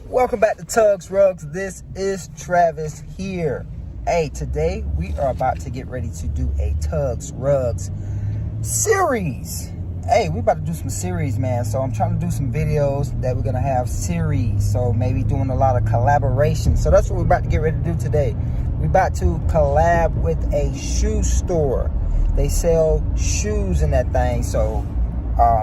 Welcome back to Tugs Rugs. This is Travis here. Hey, today we are about to get ready to do a Tugs Rugs series. Hey, we about to do some series, man. So I'm trying to do some videos that we're gonna have series. So maybe doing a lot of collaboration. So that's what we're about to get ready to do today. We're about to collab with a shoe store. They sell shoes in that thing. So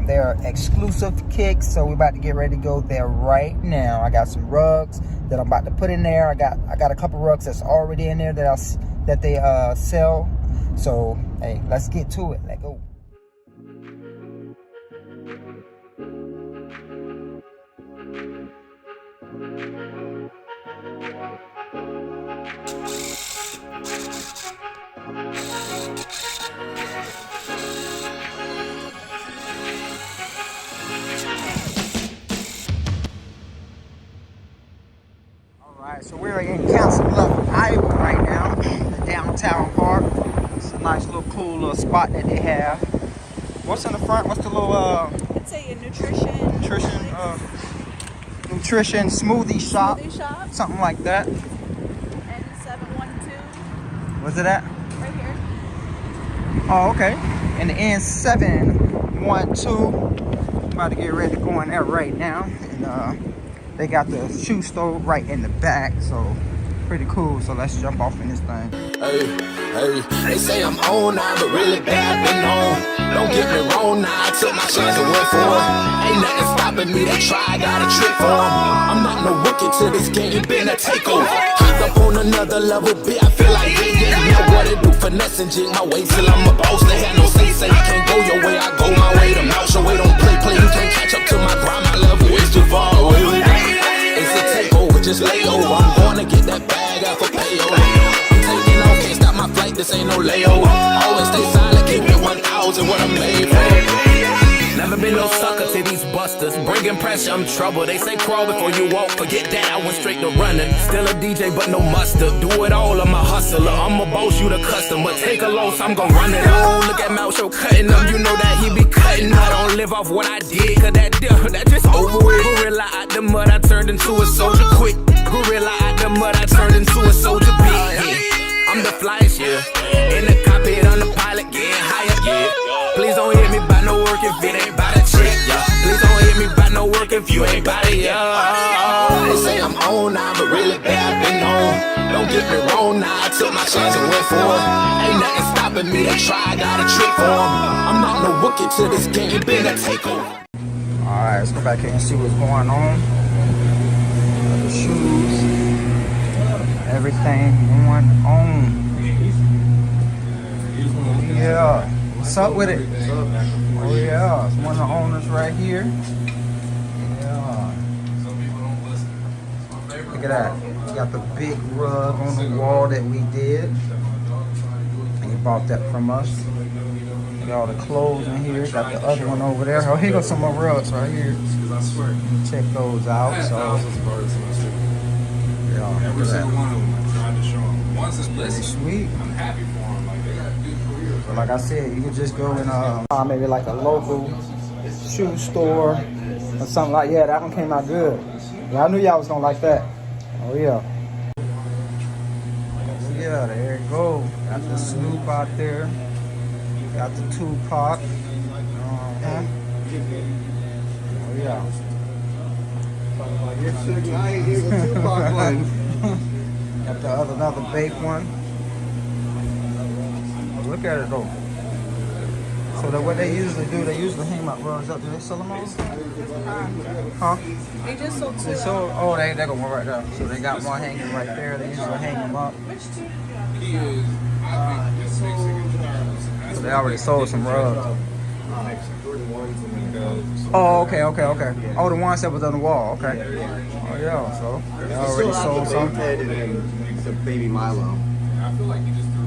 they're exclusive kicks, so we're about to get ready to go there right now. I got some rugs that I'm about to put in there. I got a couple rugs that's already in there that they sell. So hey, let's get to it. Let's go. Alright, so we're in Council Bluffs, Iowa right now, the downtown park. It's a nice little cool little spot that they have. What's in the front? What's the little It's a nutrition smoothie shop. Smoothie shop. Something like that. N712. Where's it at? Right here. Oh, okay. And the N712. About to get ready to go in there right now. And they got the shoe store right in the back, so pretty cool. So let's jump off in this thing. Hey, they say I'm on now, but really bad been on. Don't get me wrong now, I took my chance and went for it. Ain't nothing stopping me, they try, got a trick for them. I'm not no rookie to this game, been a takeover. Hopped up on another level, bitch, I feel like yeah, know what to do, finesse and jig my way till I'm a boss. They had no say, can't go your way, I go my way. The mouth your way, don't play, you can't catch up to my grind, my level is too far away. It's a takeover, just lay over. I'm going to get that bag out for payover. I'm taking off, can't stop my flight, this ain't no layover. Always stay silent, keep it 1,000, what I'm made for. Never been no sucker to these busters. Bringing pressure, I'm trouble. They say crawl before you walk. Forget that, I went straight to running. Still a DJ, but no mustard. Do it all, I'm a hustler. I'm a boss, you the customer. Take a loss, I'm gon' run it all. Look at Mouth Show cutting up. You know that he be cutting. I don't live off what I did, cause that just over with. Gorilla out the mud, I turned into a soldier quick. Gorilla out the mud, I turned into a soldier big. I'm the flyest, yeah. In the cockpit, I'm the pilot, getting higher, yeah. Please don't hit me by no work if it ain't by the check, yeah. Please don't hit me by no work if you ain't by it, yeah. They say I'm on now, but really bad been on. Don't get me wrong now, I took my chance and went for it. Ain't nothing stopping me, they try, got a trick for them. I'm not no rookie to this game, been a takeover. Alright, let's go back here and see what's going on. The shoes, everything going on. Yeah, what's up with it? Oh yeah, it's one of the owners right here. Yeah. Look at that. We got the big rug on the wall that we did. He bought that from us. Got all the clothes in here. Got the other one over there. Oh, here goes some more rugs right here. Check those out. So yeah, look at that. Pretty sweet. So like I said, you can just go in maybe like a local shoe store or something like that. Yeah, that one came out good. Yeah, I knew y'all was gonna like that. Oh yeah. Oh yeah, there you go. Got the Snoop out there. Got the Tupac. Oh yeah. Got the another baked one. Look at it though. So that what they usually do, they usually hang my rugs up. Do they sell them all? Huh? They just sold two. They sold, oh, they got one right there. So they got one hanging right there. They usually hang them up. So they already sold some rugs. Oh, okay. Oh, the ones that was on the wall. Okay. Oh yeah. So they already sold some. The baby Milo.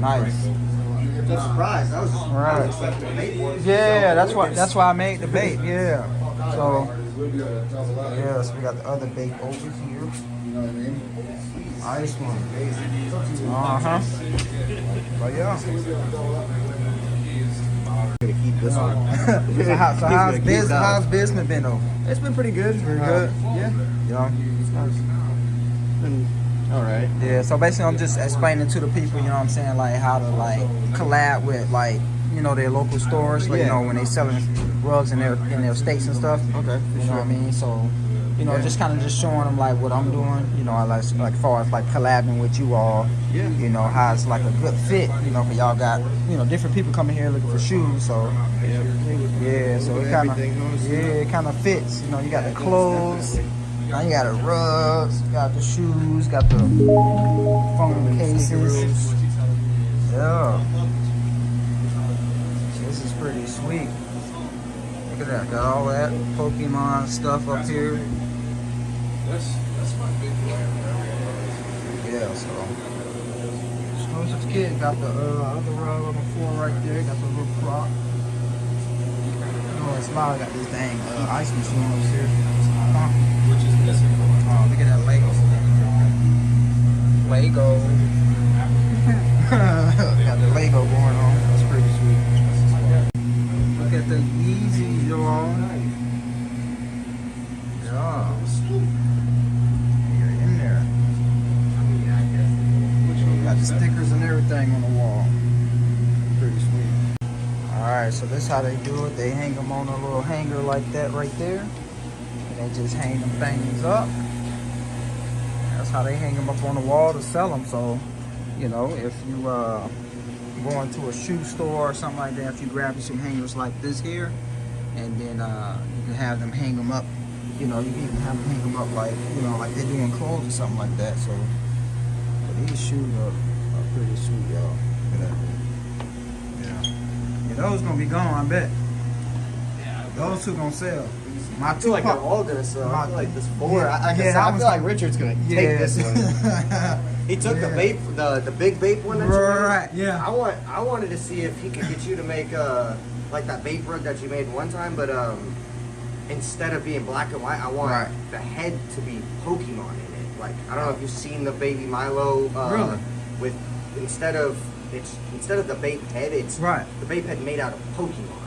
Nice. I'm surprised. I was Right. Yeah, that's why I made the bait. Yeah. So yeah, so we got the other bait over here. You know what I mean? Nice one. But yeah. Keep this on. So how's business been though? It's been pretty good. Pretty good. Yeah. You know? All right. Yeah, so basically I'm just explaining to the people, you know what I'm saying, like how to like collab with like, you know, their local stores, like, you know, when they selling rugs in their states and stuff. Okay. You know what I mean? So, you know, just kind of just showing them like what I'm doing, you know, I like far as like collabing with you all. Yeah. You know, how it's like a good fit, you know, for y'all got, you know, different people coming here looking for shoes, so yeah, so it kind of, yeah, it kind of fits. You know, you got the clothes, now you got the rugs, you got the shoes, got the phone cases. Yeah. This is pretty sweet. Look at that, got all that Pokemon stuff up here. That's my big Yeah, so exclusive kit, got the other rug on the floor right there, got the little clock. Oh, it's loud, got this dang ice machine over here. Which is this? Oh, look at that Lego. Lego. Got the Lego going on. That's pretty sweet. Look at the Yeezys, y'all. Yeah. You're in there. Got the stickers and everything on the wall. Pretty sweet. Alright, so this is how they do it. They hang them on a little hanger like that right there. And they just hang them things up. That's how they hang them up on the wall to sell them. So, you know, if you go into a shoe store or something like that, if you grab you some hangers like this here, and then you can have them hang them up. You know, you can even have them hang them up like, you know, like they're doing clothes or something like that. So, but these shoes are pretty sweet, y'all. Look at that. Yeah, those gonna be gone, I bet. Those two gonna sell. My I feel like they're all gonna sell. I feel like this four. I feel like Richard's gonna take this one. He took the vape, the big vape one that you made. Right. Yeah. I wanted to see if he could get you to make like that vape rug that you made one time, but instead of being black and white, I want the head to be Pokemon in it. Like, I don't know if you've seen the Baby Milo. Really? With instead of the vape head, it's the vape head made out of Pokemon.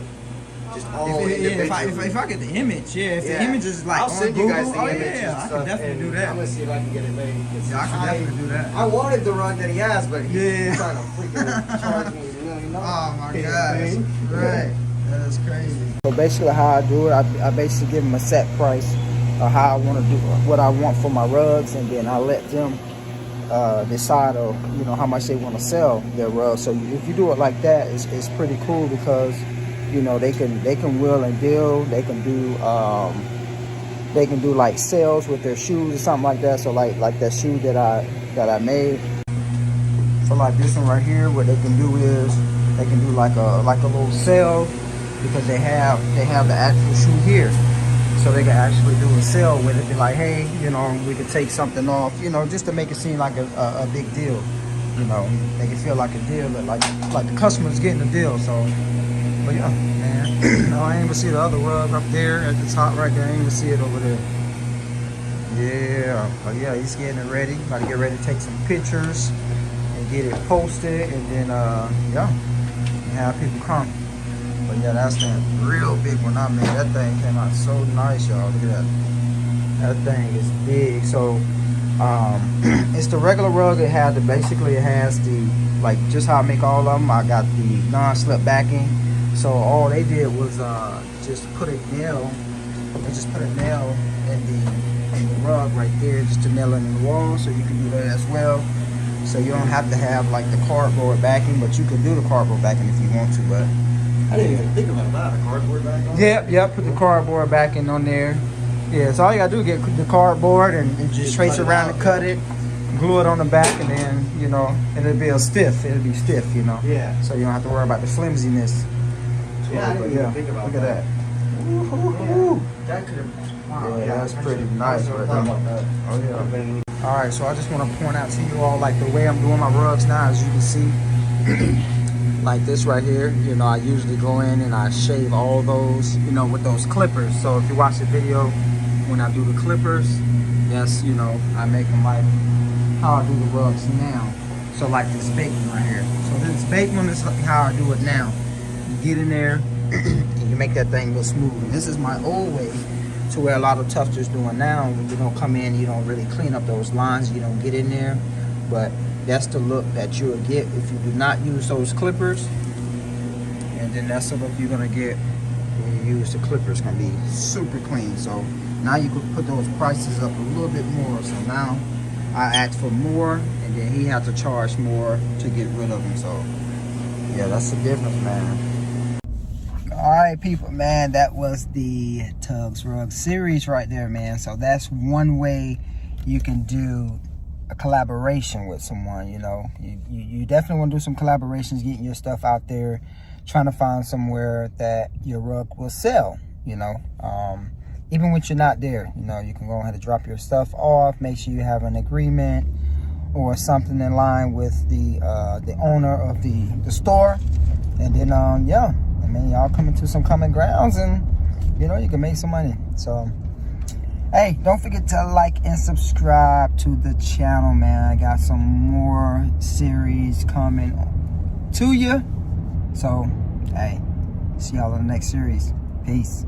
Just all if I get the image, if the image is like I'll on send Google, you guys the image and I can stuff, definitely do and that. I'm gonna see if I can get it made. Yeah, I can definitely do that. I wanted the rug that he has, but he's trying to freaking charge me $1 million. Oh my gosh. Right. That is crazy. So basically how I do it, I basically give them a set price of how I want to do what I want for my rugs, and then I let them decide of, you know, how much they want to sell their rugs. So if you do it like that, it's pretty cool, because you know they can wheel and deal. They can do like sales with their shoes or something like that. So like that shoe that I made. So like this one right here, what they can do is they can do like a little sale, because they have the actual shoe here. So they can actually do a sale with it. Be like, hey, you know, we could take something off, you know, just to make it seem like a big deal. You know, make it feel like a deal, like the customer's getting a deal. So, but yeah, man. No, I ain't even see the other rug up there at the top right there. I ain't even see it over there. Yeah, but yeah, he's getting it ready. About to get ready to take some pictures and get it posted, and then yeah, have people come. But yeah, that's that real big one I made. That thing came out so nice, y'all. Look at that. That thing is big. So it's the regular rug. It has the, like, just how I make all of them. I got the non-slip backing. So all they did was just put a nail. They just put a nail in the rug right there, just to nail it in the wall. So you can do that as well. So you don't have to have like the cardboard backing, but you can do the cardboard backing if you want to. But I didn't even think about that. A cardboard back on? Yep, put the cardboard backing on there. Yeah, so all you gotta do is get the cardboard and just trace around and cut it, glue it on the back, and then, you know, it'll be stiff, you know. Yeah. So you don't have to worry about the flimsiness. Yeah, I didn't even think about look at that. That could have. Wow, Yeah, that's pretty nice right there. Oh yeah. All right, so I just want to point out to you all, like, the way I'm doing my rugs now, as you can see, like this right here. You know, I usually go in and I shave all those, you know, with those clippers. So if you watch the video when I do the clippers, yes, you know, I make them like how I do the rugs now. So like this big one right here. So this big one is how I do it now. You get in there and you make that thing go smooth. And this is my old way to where a lot of tufters doing now. When you don't come in, you don't really clean up those lines, you don't get in there. But that's the look that you'll get if you do not use those clippers. And then that's the look you're gonna get when you use the clippers. It's gonna be super clean. So now you can put those prices up a little bit more. So now I asked for more, and then he had to charge more to get rid of them. So yeah, that's the difference, man. All right, people, man, that was the Tugs Rug series right there, man. So that's one way you can do a collaboration with someone. You know, you definitely want to do some collaborations, getting your stuff out there, trying to find somewhere that your rug will sell. You know, even when you're not there, you know, you can go ahead and drop your stuff off. Make sure you have an agreement or something in line with the owner of the store, and then yeah, I mean, y'all come into some common grounds, and you know, you can make some money. So hey, don't forget to like and subscribe to the channel, man. I got some more series coming to you. So hey, see y'all in the next series. Peace.